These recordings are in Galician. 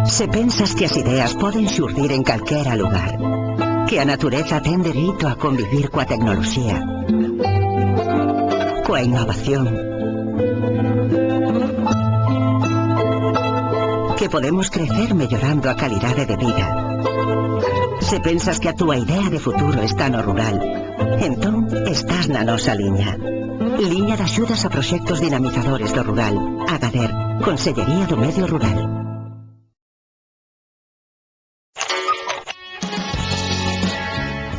Se pensas que as ideas poden xurdir en calquera lugar, que a natureza ten dereito a convivir coa tecnoloxía, coa innovación, que podemos crecer mellorando a calidade de vida. Se pensas que a túa idea de futuro está no rural, entón estás na nosa liña. Liña de axudas a proxectos dinamizadores do rural. AGADER, Consellería do Medio Rural.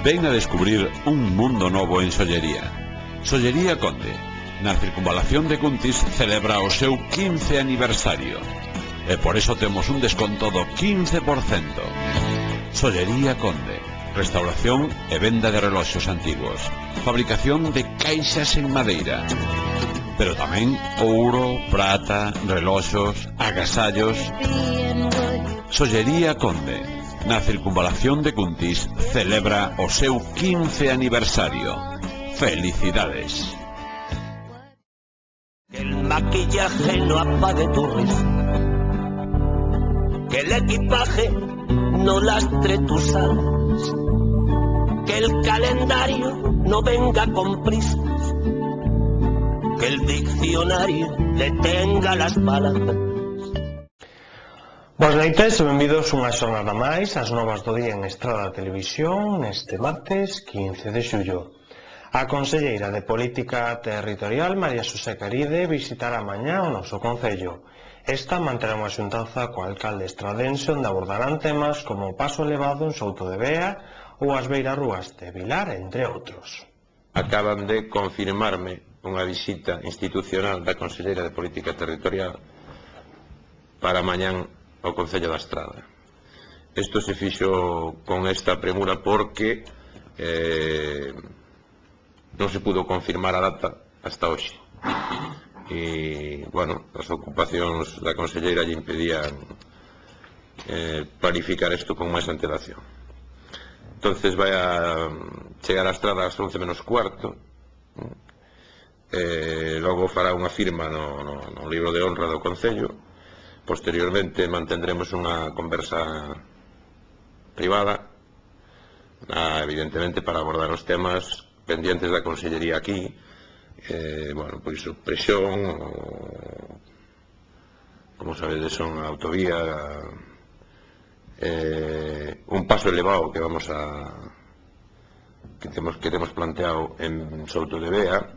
Ven a descubrir un mundo novo en Sollería. Sollería Conde, na circunvalación de Cuntis, celebra o seu 15 aniversario. E por eso temos un desconto do 15%. Sollería Conde, restauración e venda de reloxos antigos, fabricación de caixas en madeira, pero tamén ouro, prata, reloxos, agasallos. Sollería Conde, na circunvalación de Cuntis, celebra o seu 15 aniversario. Felicidades. Que el maquillaje no apague tu risa, que el equipaje no lastre tus alas, que el calendario no venga con prisas, que el diccionario detenga las palabras. Boas noites e benvidos unha xornada máis ás novas do día en Estrada Televisión neste martes 15 de xullo. A conselleira de Política Territorial, María Xosé Caride, visitará mañá o noso concello. Esta manterá unha xuntanza co alcalde estradense onde abordarán temas como o paso elevado en Souto de Bea ou as beirarrúas de Vilar, entre outros. Acaban de confirmarme unha visita institucional da conselleira de Política Territorial para mañán ao Concello da Estrada. Isto se fixo con esta premura porque non se pudo confirmar a data hasta hoxe. E, bueno, as ocupacións da conselleira lle impedían planificar isto con máis antelación. Entonces vai a chegar á Estrada ás 11 menos cuarto, logo fará unha firma no libro de honra do Concello. Posteriormente mantendremos unha conversa privada, evidentemente para abordar os temas pendientes da consellería aquí, bueno, pois presión, como sabedes, son a autovía, un paso elevado que vamos que temos planteado en Souto de Bea,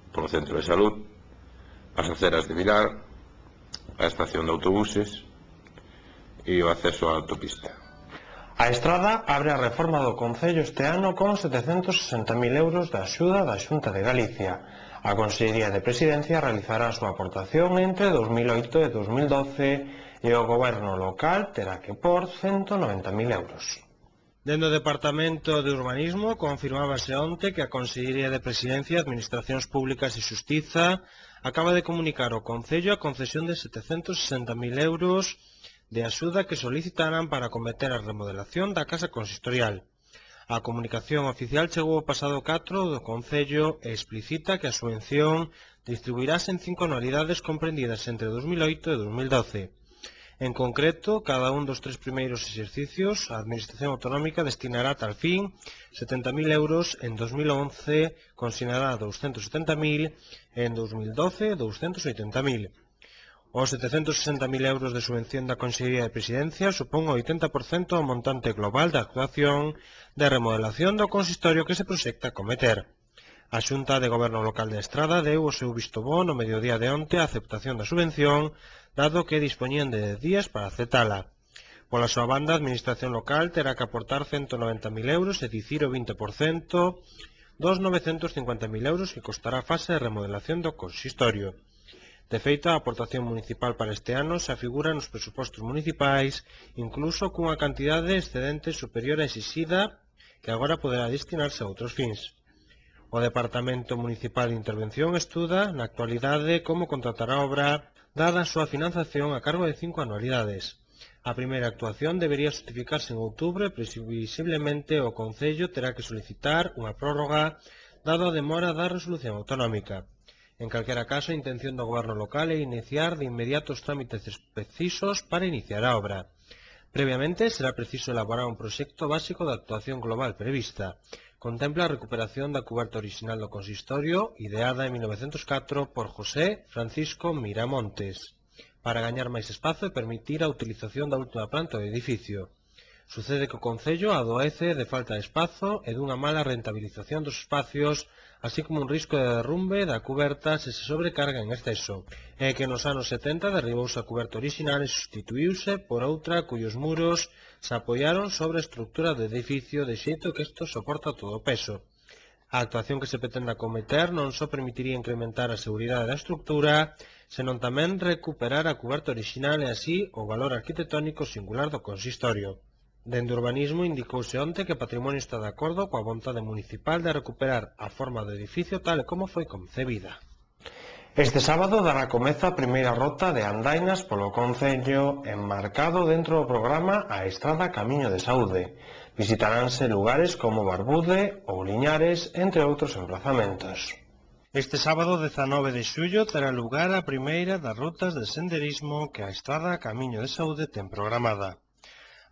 polo centro de salud, as aceras de Vilar, a estación de autobuses e o acceso á autopista. A Estrada abre a reforma do Concello este ano con 760.000 euros de axuda da Xunta de Galicia. A Consellería de Presidencia realizará a súa aportación entre 2008 e 2012 e o Goberno local terá que por 190.000 euros. Dentro do Departamento de Urbanismo confirmábase onte que a Consellería de Presidencia, Administracións Públicas e Xustiza acaba de comunicar ao Concello a concesión de 760.000 euros de axuda que solicitaran para acometer a remodelación da Casa Consistorial. A comunicación oficial chegou o pasado 4 do Concello e explicita que a subvención distribuirase en 5 anualidades comprendidas entre 2008 e 2012. En concreto, cada un dos 3 primeiros exercicios, a Administración Autonómica destinará tal fin 70.000 euros, en 2011 consignará 270.000 e en 2012 280.000. Os 760.000 euros de subvención da Consellería de Presidencia supón o 80% do montante global da actuación de remodelación do consistorio que se proxecta acometer. A Xunta de Goberno Local de Estrada deu o seu visto bo no mediodía de onte a aceptación da subvención, dado que dispoñían de 10 días para aceptala. Pola súa banda, a Administración Local terá que aportar 190.000 euros, é dicir, o 20% dos 950.000 euros que costará a fase de remodelación do consistorio. De feito, a aportación municipal para este ano se afigura nos presupostos municipais, incluso cunha cantidade excedente superior a exixida que agora poderá destinarse a outros fins. O Departamento Municipal de Intervención estuda, na actualidade, como contratar a obra, dada a súa financiación a cargo de 5 anualidades. A primeira actuación debería justificarse en outubro e, previsiblemente, o Concello terá que solicitar unha prórroga dado a demora da resolución autonómica. En calquera caso, a intención do Goberno local é iniciar de inmediato os trámites precisos para iniciar a obra. Previamente, será preciso elaborar un proxecto básico de actuación global prevista. Contempla a recuperación da cuberta orixinal do consistorio, ideada en 1904 por José Francisco Miramontes, para gañar máis espazo e permitir a utilización da última planta do edificio. Sucede que o Concello adoece de falta de espazo e dunha mala rentabilización dos espacios, así como un risco de derrumbe da cuberta se sobrecarga en exceso, e que nos anos 70 derribouse a cuberta orixinal e substituíuse por outra cuyos muros se apoiaron sobre a estructura do edificio de xeito que isto soporta todo o peso. A actuación que se pretende acometer non só permitiría incrementar a seguridade da estructura, senón tamén recuperar a cuberta orixinal e así o valor arquitectónico singular do consistorio. Dende Urbanismo indicouse onte que Patrimonio está de acordo coa vontade municipal de recuperar a forma do edificio tal e como foi concebida. Este sábado dará comezo a primeira rota de andainas polo Concello enmarcado dentro do programa A Estrada Camiño de Saúde. Visitaránse lugares como Barbude ou Liñares, entre outros emplazamentos. Este sábado 19 de xullo terá lugar a primeira das rutas de senderismo que a Estrada Camiño de Saúde ten programada.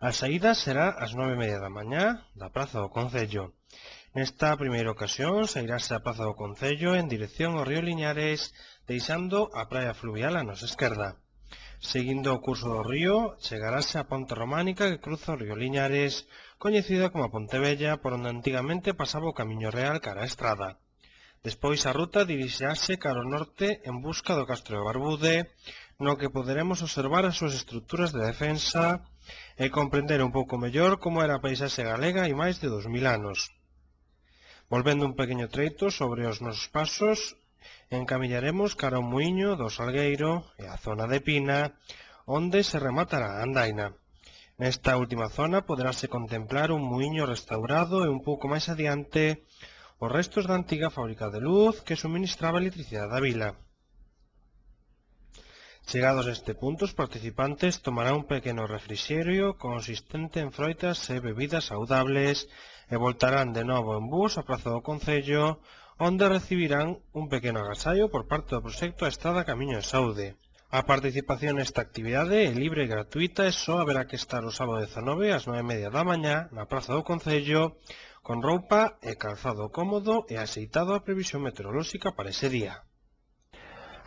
A saída será ás 9:30 da mañá da Praza do Concello. Nesta primeira ocasión sairase a Praza do Concello en dirección ao río Liñares, deixando a praia fluvial a nosa esquerda. Seguindo o curso do río, chegarase a ponte románica que cruza o río Liñares, coñecida como a Ponte Vella, por onde antigamente pasaba o Camiño Real cara a Estrada. Despois a ruta dirixirase cara ao norte en busca do Castro de Barbude, no que poderemos observar as súas estruturas de defensa e comprender un pouco mellor como era a paisaxe galega hai máis de 2000 anos. Volvendo un pequeno treito sobre os nosos pasos, encamillaremos cara ao muiño do Salgueiro e a zona de Pina, onde se rematará a andaina. Nesta última zona poderase contemplar un muiño restaurado e un pouco máis adiante os restos da antiga fábrica de luz que suministraba electricidade da vila. Chegados a este punto, os participantes tomarán un pequeno refrixerio consistente en froitas e bebidas saudables e voltarán de novo en bus á Praza do Concello, onde recibirán un pequeno agasallo por parte do proxecto A Estrada Camiño de Saúde. A participación nesta actividade é libre e gratuita e só haberá que estar o sábado 19 ás 9:30 da mañá na Praza do Concello con roupa e calzado cómodo e axeitado a previsión meteorolóxica para ese día.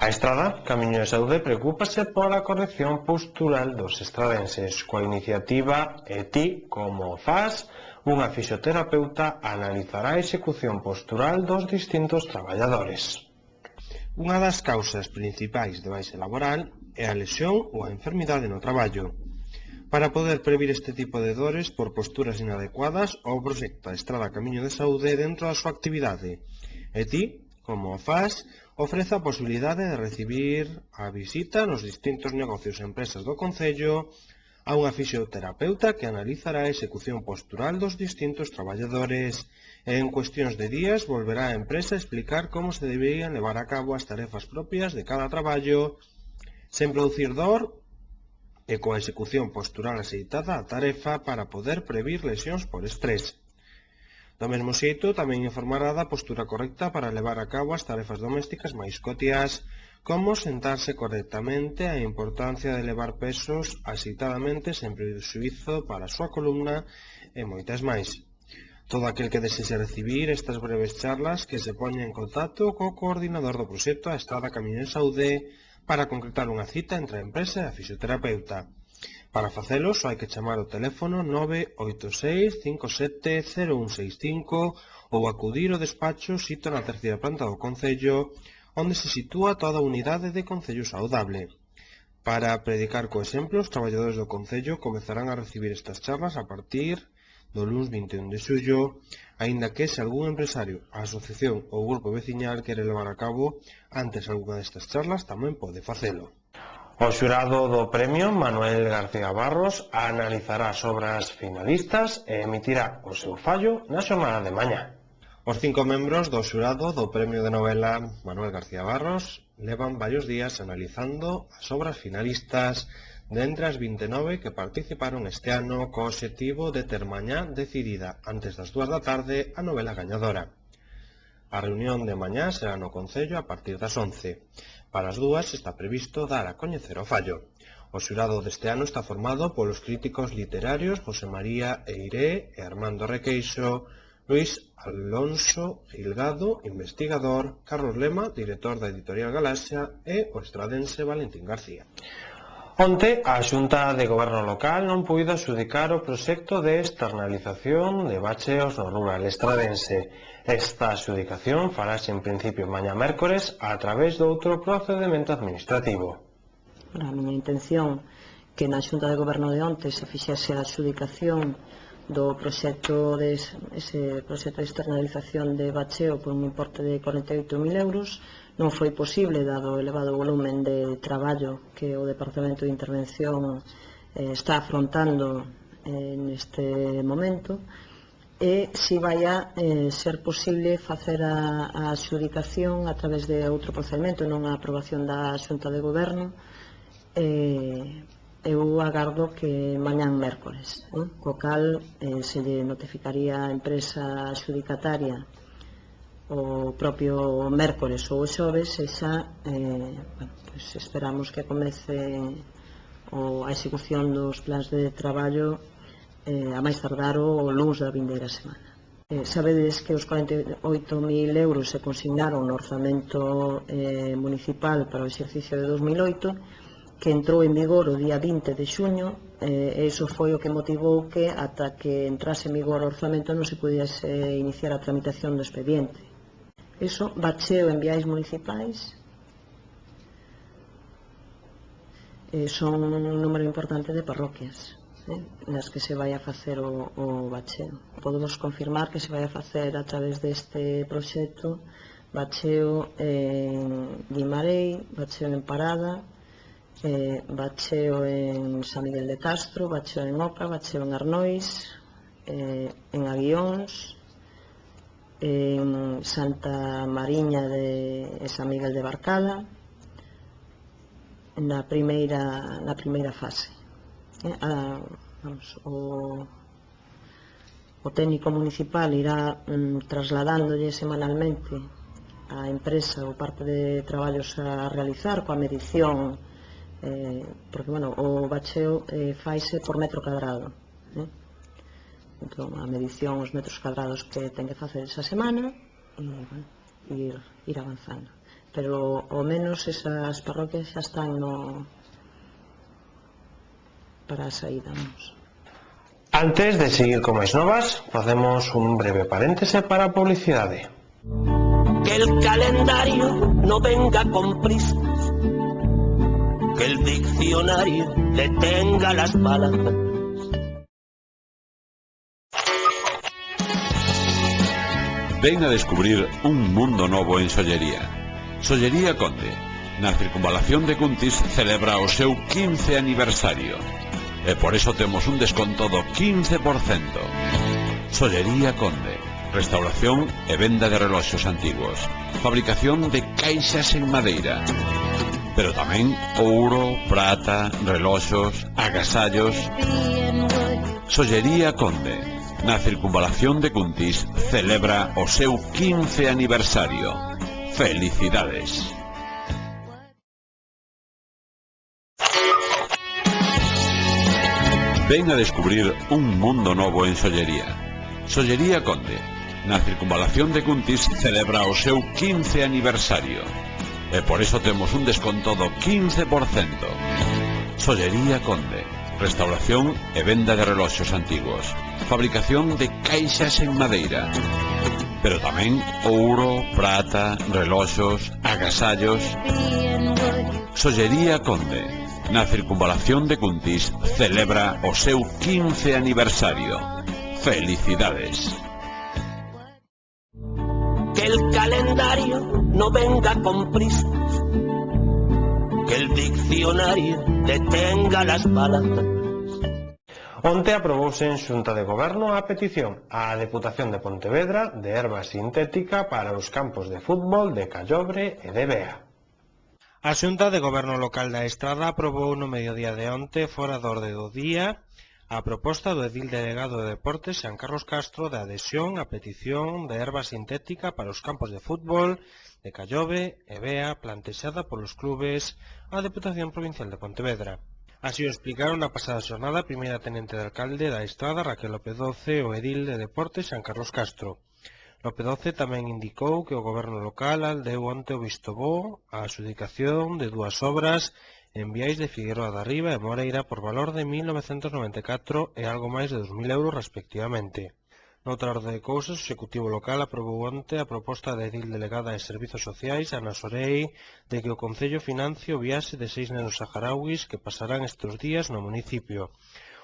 A Estrada Camiño de Saúde preocúpase pola corrección postural dos estradenses coa iniciativa E ti como faz, unha fisioterapeuta analizará a execución postural dos distintos traballadores. Unha das causas principais de baixa laboral é a lesión ou a enfermidade no traballo. Para poder previr este tipo de dores por posturas inadecuadas, o proxecto A Estrada Camiño de Saúde dentro da súa actividade E ti como faz, ofrece a posibilidade de recibir a visita nos distintos negocios e empresas do Concello a unha fisioterapeuta que analizará a execución postural dos distintos traballadores e en cuestións de días volverá a empresa a explicar como se deberían levar a cabo as tarefas propias de cada traballo sen producir dor e coa execución postural axeitada a tarefa para poder previr lesións por estrés. Do mesmo xeito, tamén informará da postura correcta para levar a cabo as tarefas domésticas máis cotiás, como sentarse correctamente, a importancia de levar pesos axeitadamente sen prexuízo para a súa columna e moitas máis. Todo aquel que desexe recibir estas breves charlas que se poña en contacto co coordinador do proxecto A Estrada Camiño de Saúde para concretar unha cita entre a empresa e a fisioterapeuta. Para facelo, só hai que chamar ao teléfono 986 57 0165 ou acudir ao despacho sito na terceira planta do Concello, onde se sitúa toda a unidade de Concello Saudable. Para predicar co exemplo, os traballadores do Concello comezarán a recibir estas charlas a partir do luns 21 de xullo, aínda que se algún empresario, a asociación ou grupo veciñal quere levar a cabo antes algunha destas charlas, tamén pode facelo. O xurado do premio Manuel García Barros analizará as obras finalistas e emitirá o seu fallo na xornada de mañá. Os 5 membros do xurado do premio de novela Manuel García Barros levan varios días analizando as obras finalistas de entre as 29 que participaron este ano co obxectivo de ter mañá decidida antes das 2 da tarde a novela gañadora. A reunión de mañá será no Concello a partir das 11. Para as 2 está previsto dar a coñecer o fallo. O xurado deste ano está formado polos críticos literarios José María Eiré e Armando Requeixo, Luis Alonso Gilgado, investigador, Carlos Lema, director da editorial Galaxia, e o estradense Valentín García. Onte, a Xunta de Goberno Local non puido adxudicar o proxecto de externalización de bacheos no rural estradense. Esta adxudicación farase en principio mañá mércores a través de outro procedimento administrativo. A miña intención que na Xunta de Goberno de onte se fixese a adxudicación do proxecto de externalización de bacheo por un importe de 48.000 euros non foi posible dado o elevado volumen de traballo que o Departamento de Intervención está afrontando neste momento, e si vai a ser posible facer a adxudicación a través de outro procedimento, non a aprobación da Xunta de Goberno. Eu agardo que mañán mércores, co cal se lle notificaría a empresa adxudicataria o propio mércores ou o xoves, e xa pues esperamos que comece a execución dos plans de traballo a máis tardar o luns da vindeira semana. Sabedes que os 48.000 euros se consignaron no orzamento municipal para o exercicio de 2008, que entrou en vigor o día 20 de xuño, e iso foi o que motivou que ata que entrase en vigor o orzamento non se pudiese iniciar a tramitación do expediente. Iso, bacheo en viais municipais, son un número importante de parroquias nas que se vai a facer o bacheo. Podemos confirmar que se vai a facer a través deste proxecto bacheo en Guimarei, bacheo en Parada, bacheo en San Miguel de Castro, bacheo en Oca, bacheo en Arnois, en Aguións, en Santa Mariña de San Miguel de Barcala, na primeira fase. O técnico municipal irá trasladándolle semanalmente á empresa o parte de traballos a realizar coa medición, porque o bacheo faise por metro cadrado, entón a medición os metros cadrados que ten que facer esa semana e ir avanzando, pero ao menos esas parroquias xa están para a saída. Antes de seguir con máis novas, facemos un breve paréntese para a publicidade. Que el calendario no venga con prisas, que el diccionario detenga las palabras. Ven a descubrir un mundo novo en Sollería. Sollería Conde, na circunvalación de Cuntis, celebra o seu 15 aniversario. E por eso temos un desconto do 15%. Sollería Conde, restauración e venda de reloxos antigos, fabricación de caixas en madeira, pero tamén ouro, prata, reloxos, agasallos. Sollería Conde, na circunvalación de Cuntis, celebra o seu 15 aniversario. Felicidades. Ven a descubrir un mundo novo en Sollería. Sollería Conde, na circunvalación de Cuntis, celebra o seu 15 aniversario. E por eso temos un desconto do 15%. Sollería Conde, restauración e venda de reloxos antigos, fabricación de caixas en madeira, pero tamén ouro, prata, reloxos, agasallos. Sollería Conde, na circunvalación de Cuntis, celebra o seu 15 aniversario. Felicidades. Que el calendario no venga con prisas, que el diccionario detenga las palabras. Onte aprobouse en Xunta de Goberno a petición á Deputación de Pontevedra de herba sintética para os campos de fútbol de Callobre e de Bea. A Xunta de Goberno Local da Estrada aprobou no mediodía de onte, fora da orde do día, a proposta do edil delegado de Deportes San Carlos Castro de adhesión á petición de herba sintética para os campos de fútbol de Callobre e Bea plantexada polos clubes á Deputación Provincial de Pontevedra. Así o explicaron na pasada xornada a primeira tenente de alcalde da Estrada, Raquel López Doce, e o edil de Deportes, San Carlos Castro. López Doce tamén indicou que o goberno local deu onte o visto bo á adxudicación de dúas obras en viais de Figueroa da Riba e Moreira por valor de 1.994 e algo máis de 2.000 euros respectivamente. Noutra orde de cousas, o Executivo local aprobou onte a proposta da edil delegada de Servizos Sociais, Ana Sorei, de que o Concello financie o viaxe de 6 nenos saharauis que pasarán estes días no municipio.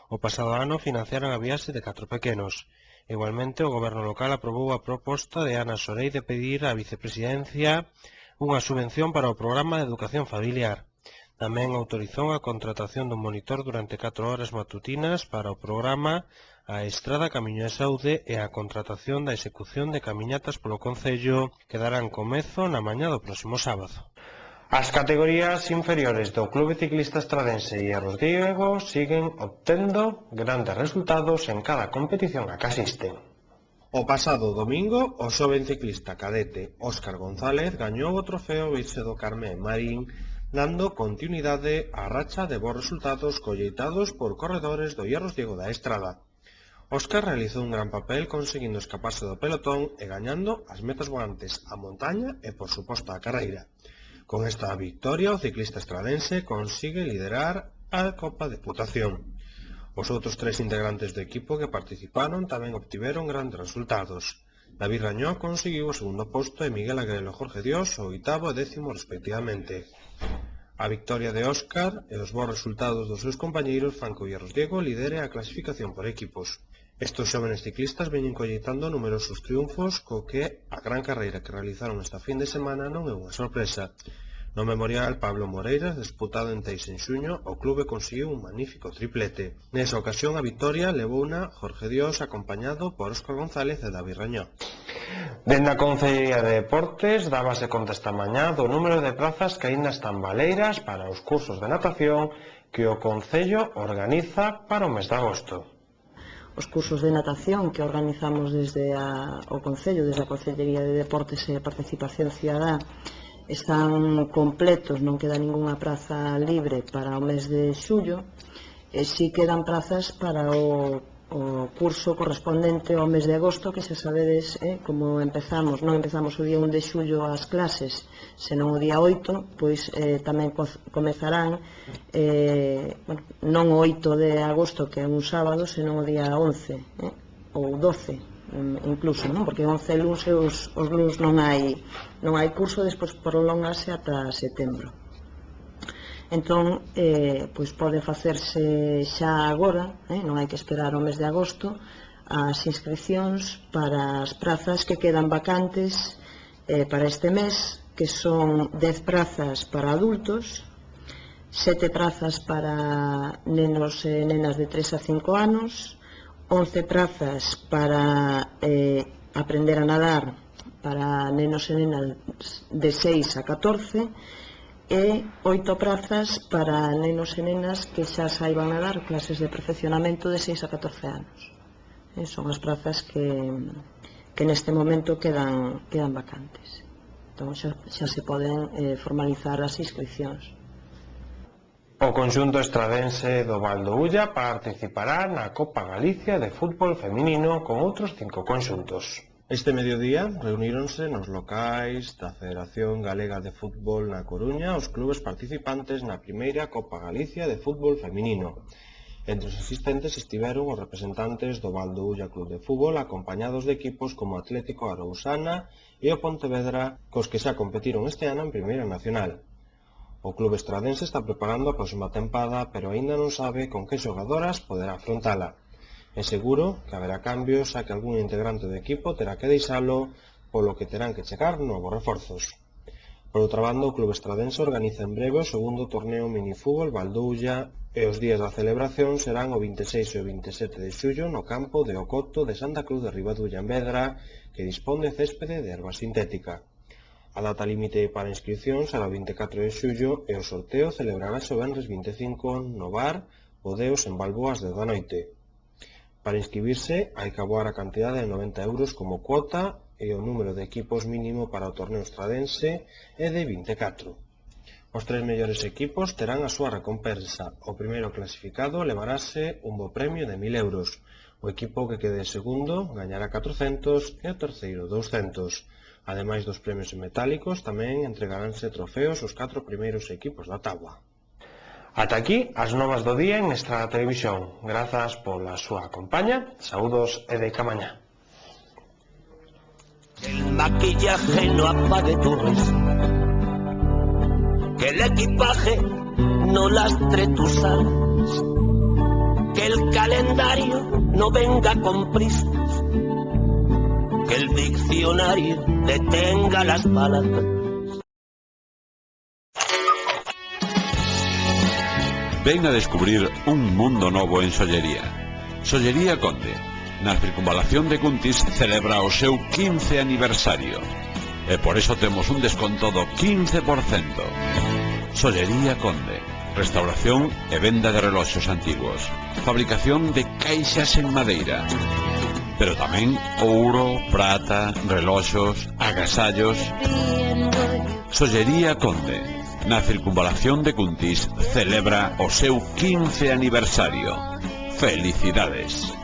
O pasado ano financiaran a viaxe de 4 pequenos. Igualmente, o Goberno local aprobou a proposta de Ana Sorei de pedir á Vicepresidencia unha subvención para o programa de educación familiar. Tamén autorizou a contratación dun monitor durante 4 horas matutinas para o programa a Estrada Camiño de Saúde e a contratación da execución de camiñatas polo Concello que darán comezo na mañá do próximo sábado. As categorías inferiores do Clube Ciclista Estradense e Erros Diego siguen obtendo grandes resultados en cada competición a que asisten. O pasado domingo, o xoven ciclista cadete Óscar González gañou o trofeo Virxe do Carme Marín, dando continuidade á racha de bons resultados colleitados por corredores do Erros Diego da Estrada. Óscar realizou un gran papel conseguindo escaparse do pelotón e gañando as metas volantes, a montaña e, por suposto, a carreira. Con esta victoria, o ciclista estradense consigue liderar a Copa Deputación. Os outros 3 integrantes do equipo que participaron tamén obtiveron grandes resultados. David Rañó conseguiu o segundo posto e Miguel Agrelo e Jorge Dios o 8º e 10º respectivamente. A victoria de Óscar e os bons resultados dos seus compañeiros fan que o Erros Diego lidere a clasificación por equipos. Estos xóvenes ciclistas veñen colleitando numerosos triunfos, co que a gran carreira que realizaron esta fin de semana non é unha sorpresa. No Memorial Pablo Moreiras, disputado en Teis en xuño, o clube conseguiu un magnífico triplete. Nesa ocasión a victoria levouna Jorge Dios acompañado por Óscar González e David Rañó. Dende a Concellería de Deportes dábase conta esta mañá do número de plazas que aínda están baleiras para os cursos de natación que o Concello organiza para o mes de agosto. Os cursos de natación que organizamos desde o Concello, desde a Concellería de Deportes e Participación Cidadá, están completos, non queda ningunha praza libre para o mes de xullo, e si quedan plazas para o curso correspondente ao mes de agosto, que xa sabedes, como empezamos, non empezamos o día 1 de xullo as clases, senón o día 8, pois tamén comezarán non o 8 de agosto, que é un sábado, senón o día 11 ou 12 incluso, non? Porque 11 luns e os luns non hai curso, despois prolongase ata setembro. Entón, pois pode facerse xa agora, non hai que esperar o mes de agosto, as inscripcións para as prazas que quedan vacantes para este mes, que son 10 prazas para adultos, 7 prazas para nenos e nenas de 3 a 5 anos, 11 prazas para aprender a nadar para nenos e nenas de 6 a 14 e 8 prazas para nenos e nenas que xa saiban nadar, clases de perfeccionamento de 6 a 14 anos. Son as prazas que neste momento quedan vacantes. Entón xa se poden formalizar as inscripcións. O conxunto estradense do Val do Ulla participará na Copa Galicia de fútbol feminino con outros 5 conxuntos. Este mediodía reuníronse nos locais da Federación Galega de Fútbol na Coruña os clubes participantes na primeira Copa Galicia de fútbol feminino. Entre os asistentes estiveron os representantes do Val do Ulla Club de Fútbol acompañados de equipos como Atlético Arousana e o Pontevedra, cos que xa competiron este ano en Primeira Nacional. O clube estradense está preparando a próxima tempada, pero aínda non sabe con que xogadoras poderá afrontala. É seguro que haberá cambios, xa que algún integrante do equipo terá que deixalo, polo que terán que chegar novos reforzos. Por outra banda, o clube estradense organiza en breve o segundo torneo minifútbol Val do Ulla e os días da celebración serán o 26 e o 27 de xullo no campo de Ocoto de Santa Cruz de Ribadulla en Vedra, que dispón de céspede de erva sintética. A data límite para inscripción será o 24 de xullo e o sorteo celebrarase o venres 25 no bar Bodeos en Balboas de da noite. Para inscribirse hai que aboar a cantidade de 90 euros como cuota e o número de equipos mínimo para o torneo estradense é de 24. Os 3 mellores equipos terán a súa recompensa. O primeiro clasificado levarase un bo premio de 1000 euros. O equipo que quede segundo gañará 400 e o terceiro 200. Ademais dos premios en metálicos, tamén entregaránse trofeos aos 4 primeiros equipos da tabla. Ata aquí as novas do día en Estrada Televisión. Grazas pola súa compaña. Saúdos e de camañá. El maquillaje no apague tu risa, que el equipaje no lastre tus alas, que el calendario no venga con prisas, que el diccionario detenga las balas. Ven a descubrir un mundo novo en Sollería. Sollería Conde, na circunvalación de Cuntis, celebra o seu 15 aniversario. E por eso temos un desconto do 15%. Sollería Conde, restauración e venda de reloxos antigos, fabricación de caixas en madeira, pero tamén ouro, prata, reloxos, agasallos. Sollería Conde, na circunvalación de Cuntis, celebra o seu 15 aniversario. Felicidades!